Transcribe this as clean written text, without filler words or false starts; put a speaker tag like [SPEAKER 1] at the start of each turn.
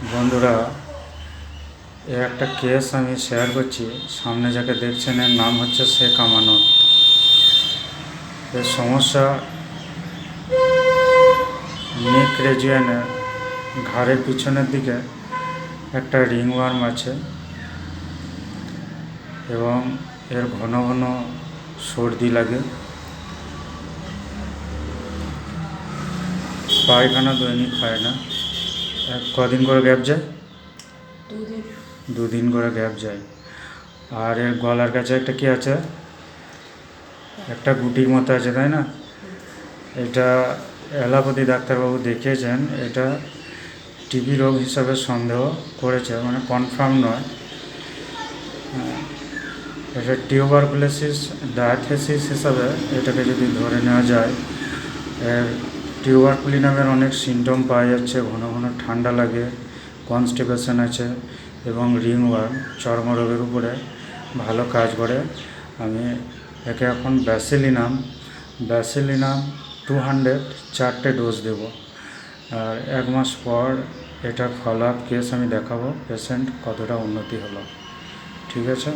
[SPEAKER 1] বন্ধুরা, একটা কেস আমি শেয়ার করছি। সামনে যাকে দেখছেন এর নাম হচ্ছে শেখ আমানত। এর সমস্যা নেক রিজিয়নের ঘাড়ের পিছনের দিকে একটা রিংওয়ার্ম আছে এবং এর ঘন ঘন সর্দি লাগে, পায়খানা দৈনিক হয় না। কদিন করে গ্যাপ যায়? দুদিন করে গ্যাপ যায়। আর এর গলার কাছে একটা কি আছে, একটা গুটির মতো আছে, তাই না? এটা অ্যালোপ্যাথি ডাক্তারবাবু দেখিয়েছেন। এটা টিবি রোগ হিসাবে সন্দেহ করেছে, মানে কনফার্ম নয়। এটা টিউবারকুলোসিস ডায়াথেসিস হিসাবে এটাকে যদি ধরে নেওয়া যায়। এর টিউবারকুলি নামের অনেক সিমটম পাওয়া যাচ্ছে। ঘন ঘন ঠান্ডা লাগে, কনস্টিপেশন আছে এবং রিংওয়ার্ম চর্মরোগের উপরে ভালো কাজ করে। আমি একে এখন ব্যাসিলিনাম 200 4টে ডোজ দেব। আর 1 মাস পর এটা ফলো আপ কেস আমি দেখাবো পেশেন্ট কতটা উন্নতি হলো। ঠিক আছে।